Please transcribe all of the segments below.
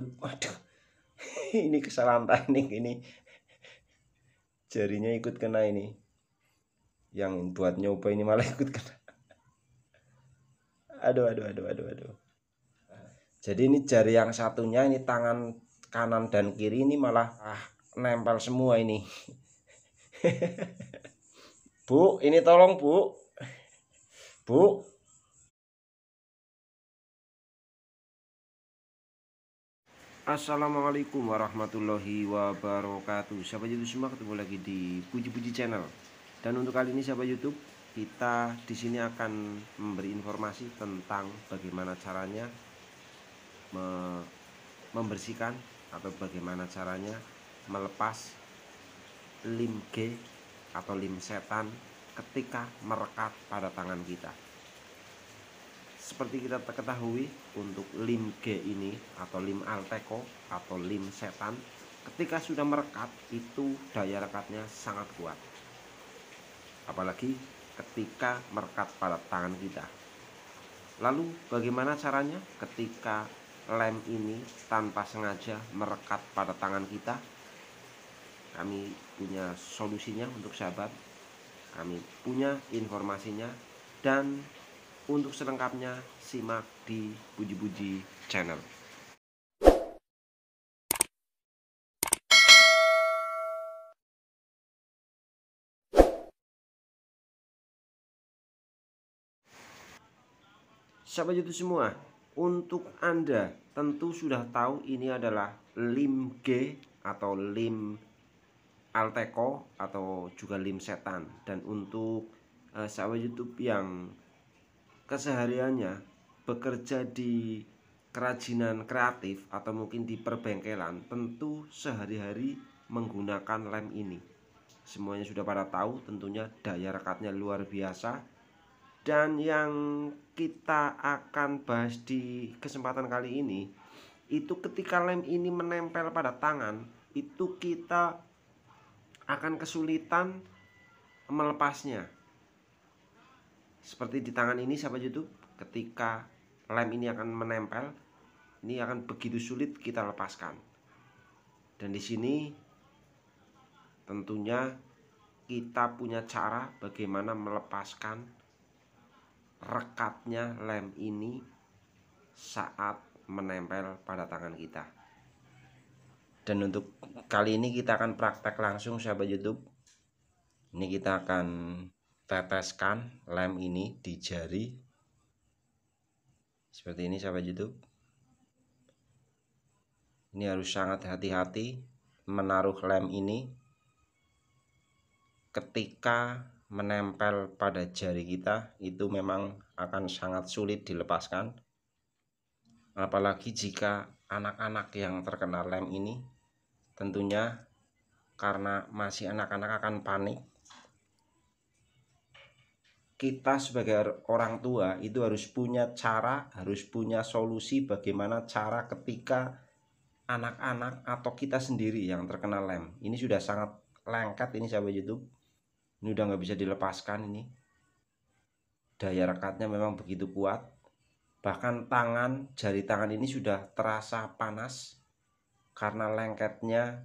Waduh, ini kesalahan teknik ini. Jarinya ikut kena ini. Yang buat nyoba ini malah ikut kena. Aduh. Jadi ini jari yang satunya ini tangan kanan dan kiri ini malah nempel semua ini. Bu, ini tolong Bu. Bu. Assalamualaikum warahmatullahi wabarakatuh. Sahabat YouTube semua, ketemu lagi di Puji-Puji Channel. Dan untuk kali ini sahabat YouTube, kita di sini akan memberi informasi tentang bagaimana caranya membersihkan atau bagaimana caranya melepas lem G atau lem setan ketika merekat pada tangan kita. Seperti kita ketahui, untuk lem G ini atau lem Alteco atau lem setan, ketika sudah merekat itu daya rekatnya sangat kuat, apalagi ketika merekat pada tangan kita. Lalu bagaimana caranya ketika lem ini tanpa sengaja merekat pada tangan kita? Kami punya solusinya untuk sahabat, kami punya informasinya, dan untuk selengkapnya simak di Puji-Puji Channel. Sahabat YouTube semua, untuk Anda tentu sudah tahu ini adalah lem G atau lem Alteco atau juga lem setan. Dan untuk sahabat YouTube yang kesehariannya bekerja di kerajinan kreatif atau mungkin di perbengkelan, tentu sehari-hari menggunakan lem ini. Semuanya sudah pada tahu, tentunya daya rekatnya luar biasa. Dan yang kita akan bahas di kesempatan kali ini, itu ketika lem ini menempel pada tangan, itu kita akan kesulitan melepasnya. Seperti di tangan ini sahabat YouTube, ketika lem ini akan menempel, ini akan begitu sulit kita lepaskan. Dan di sini tentunya kita punya cara bagaimana melepaskan rekatnya lem ini saat menempel pada tangan kita. Dan untuk kali ini kita akan praktek langsung sahabat YouTube. Ini kita akan teteskan lem ini di jari seperti ini sahabat YouTube. Ini harus sangat hati-hati menaruh lem ini ketika menempel pada jari kita, itu memang akan sangat sulit dilepaskan. Apalagi jika anak-anak yang terkena lem ini, tentunya karena masih anak-anak akan panik. Kita sebagai orang tua itu harus punya cara, harus punya solusi bagaimana cara ketika anak-anak atau kita sendiri yang terkena lem. Ini sudah sangat lengket ini sahabat YouTube. Ini udah nggak bisa dilepaskan ini. Daya rekatnya memang begitu kuat. Bahkan jari tangan ini sudah terasa panas karena lengketnya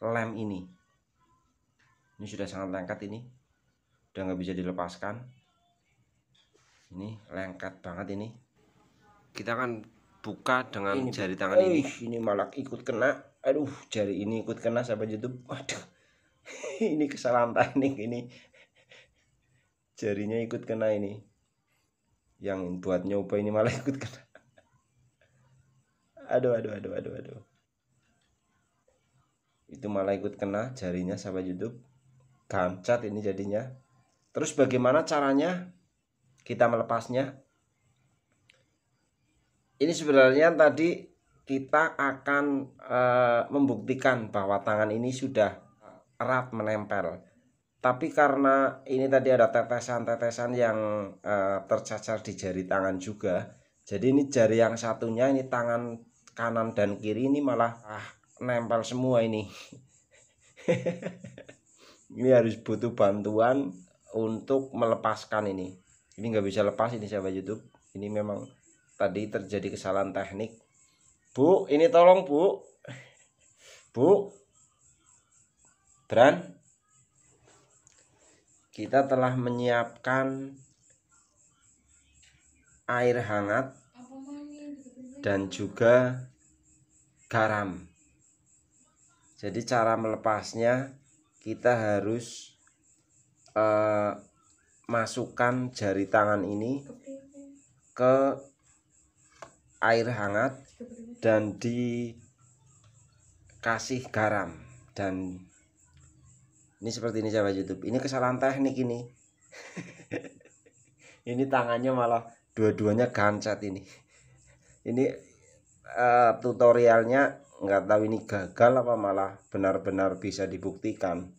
lem ini. Ini sudah sangat lengket ini. Udah nggak bisa dilepaskan. Ini lengket banget ini. Kita akan buka dengan ini, jari tangan ini. Ini malah ikut kena. Aduh, jari ini ikut kena sahabat YouTube. Waduh. Ini kesalahan teknik ini. Jarinya ikut kena ini. Yang buat nyoba ini malah ikut kena. Aduh. Itu malah ikut kena jarinya sahabat YouTube. Gamcat ini jadinya. Terus bagaimana caranya kita melepasnya? Ini sebenarnya tadi kita akan membuktikan bahwa tangan ini sudah erat menempel. Tapi karena ini tadi ada tetesan-tetesan yang tercacar di jari tangan juga, jadi ini jari yang satunya ini tangan kanan dan kiri ini malah nempel semua ini. Ini harus butuh bantuan untuk melepaskan ini. Ini nggak bisa lepas ini sahabat YouTube. Ini memang tadi terjadi kesalahan teknik. Bu, ini tolong Bu. Bu. Bran. Kita telah menyiapkan air hangat dan juga garam. Jadi cara melepasnya kita harus masukkan jari tangan ini ke air hangat dan dikasih garam. Dan ini seperti ini sahabat YouTube. Ini kesalahan teknik ini. Ini tangannya malah dua-duanya gancet ini. Ini tutorialnya nggak tahu ini gagal apa malah benar-benar bisa dibuktikan.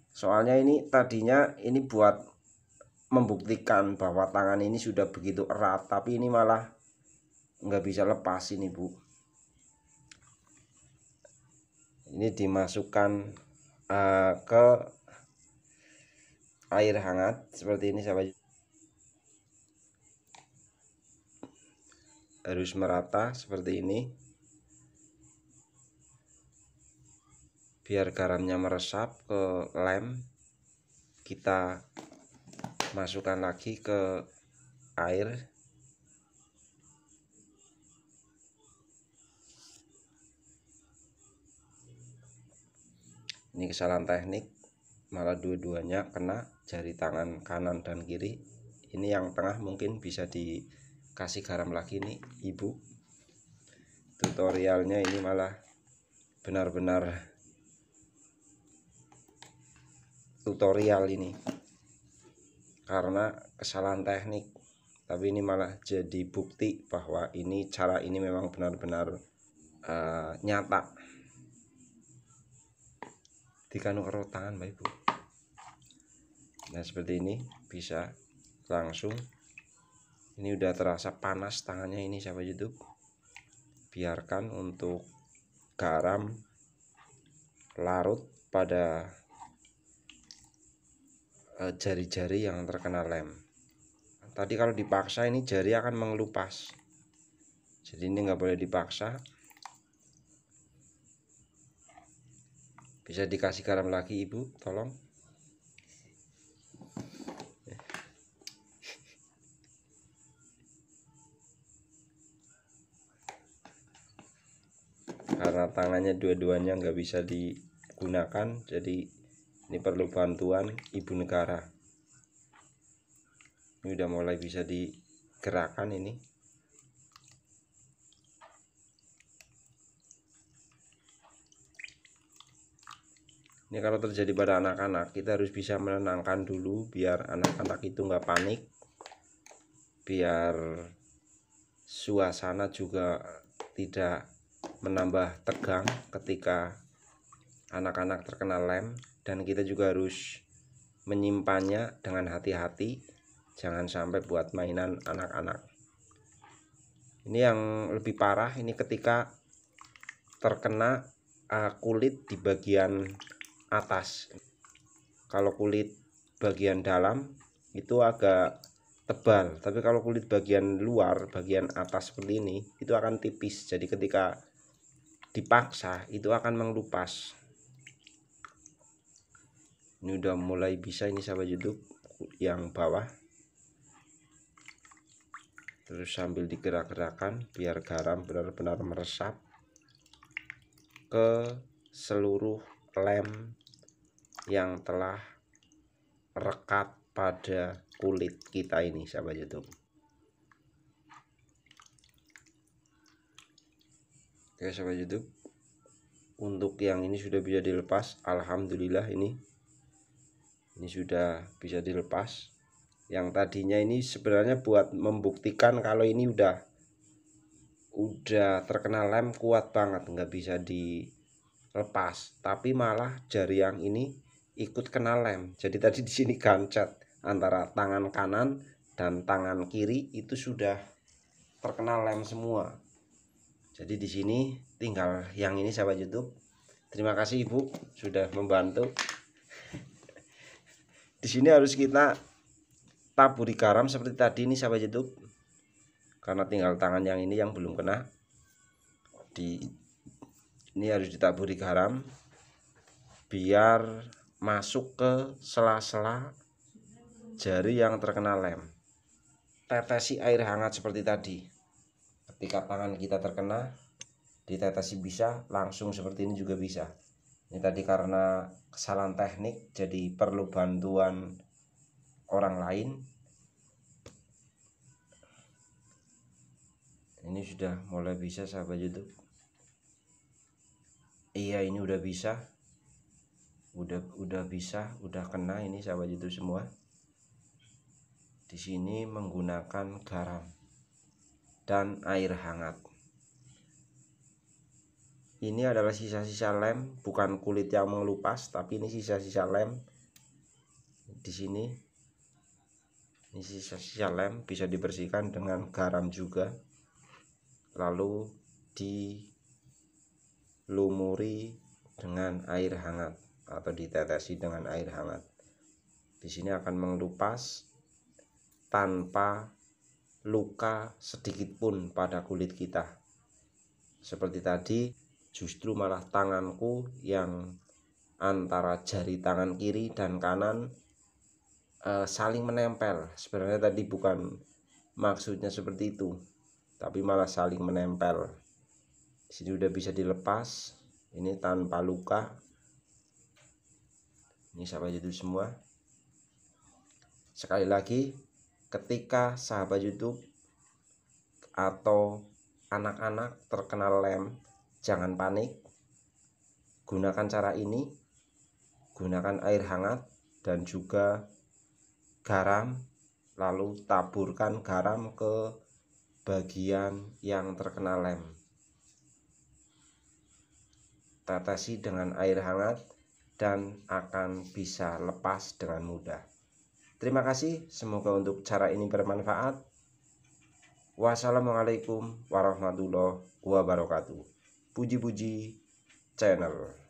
Soalnya ini tadinya ini buat membuktikan bahwa tangan ini sudah begitu erat, tapi ini malah nggak bisa lepas ini Bu. Ini dimasukkan ke air hangat seperti ini sahabat. Harus merata seperti ini biar garamnya meresap ke lem. Kita masukkan lagi ke air. Ini kesalahan teknik, malah dua-duanya kena jari tangan kanan dan kiri. Ini yang tengah mungkin bisa dikasih garam lagi nih Ibu. Tutorialnya ini malah benar-benar tutorial ini karena kesalahan teknik, tapi ini malah jadi bukti bahwa ini cara ini memang benar-benar nyata. Dikanu karo tangan Mbak Ibu. Nah seperti ini bisa langsung. Ini udah terasa panas tangannya ini sahabat YouTube. Biarkan untuk garam larut pada jari-jari yang terkena lem. Tadi kalau dipaksa ini jari akan mengelupas. Jadi ini nggak boleh dipaksa. Bisa dikasih garam lagi Ibu, tolong. Karena tangannya dua-duanya nggak bisa digunakan, jadi ini perlu bantuan Ibu Negara. Ini udah mulai bisa digerakkan ini. Ini kalau terjadi pada anak-anak, kita harus bisa menenangkan dulu biar anak-anak itu nggak panik, biar suasana juga tidak menambah tegang ketika anak-anak terkena lem. Dan kita juga harus menyimpannya dengan hati-hati, jangan sampai buat mainan anak-anak. Ini yang lebih parah ini ketika terkena kulit di bagian atas. Kalau kulit bagian dalam itu agak tebal, tapi kalau kulit bagian luar, bagian atas seperti ini, itu akan tipis. Jadi ketika dipaksa itu akan mengelupas. Ini udah mulai bisa ini sahabat YouTube yang bawah. Terus sambil digerak-gerakan biar garam benar-benar meresap ke seluruh lem yang telah rekat pada kulit kita ini sahabat YouTube. Oke sahabat YouTube, untuk yang ini sudah bisa dilepas, alhamdulillah ini sudah bisa dilepas. Yang tadinya ini sebenarnya buat membuktikan kalau ini udah terkena lem kuat banget, nggak bisa dilepas, tapi malah jari yang ini ikut kena lem. Jadi tadi di sini gancet antara tangan kanan dan tangan kiri itu sudah terkena lem semua. Jadi di sini tinggal yang ini sahabat YouTube. Terima kasih Ibu sudah membantu. Di sini harus kita taburi garam seperti tadi ini sahabat YouTube, karena tinggal tangan yang ini yang belum kena. Ini harus ditaburi garam biar masuk ke sela-sela jari yang terkena lem. Tetesi air hangat seperti tadi. Ketika tangan kita terkena, ditetesi bisa, langsung seperti ini juga bisa. Ini tadi karena kesalahan teknik, jadi perlu bantuan orang lain. Ini sudah mulai bisa, sahabat YouTube. Iya, ini udah bisa. Udah bisa, udah kena ini sahabat YouTube semua. Di sini menggunakan garam dan air hangat. Ini adalah sisa-sisa lem, bukan kulit yang mengelupas, tapi ini sisa-sisa lem. Di sini ini sisa-sisa lem, bisa dibersihkan dengan garam juga. Lalu dilumuri dengan air hangat atau ditetesi dengan air hangat. Di sini akan mengelupas tanpa luka sedikit pun pada kulit kita. Seperti tadi, justru malah tanganku yang antara jari tangan kiri dan kanan saling menempel. Sebenarnya tadi bukan maksudnya seperti itu, tapi malah saling menempel. Di sini udah bisa dilepas. Ini tanpa luka. Ini sahabat YouTube semua. Sekali lagi, ketika sahabat YouTube atau anak-anak terkena lem, jangan panik. Gunakan cara ini. Gunakan air hangat dan juga garam. Lalu taburkan garam ke bagian yang terkena lem. Tetesi dengan air hangat dan akan bisa lepas dengan mudah. Terima kasih, semoga untuk cara ini bermanfaat. Wassalamualaikum warahmatullahi wabarakatuh. Puji-puji channel.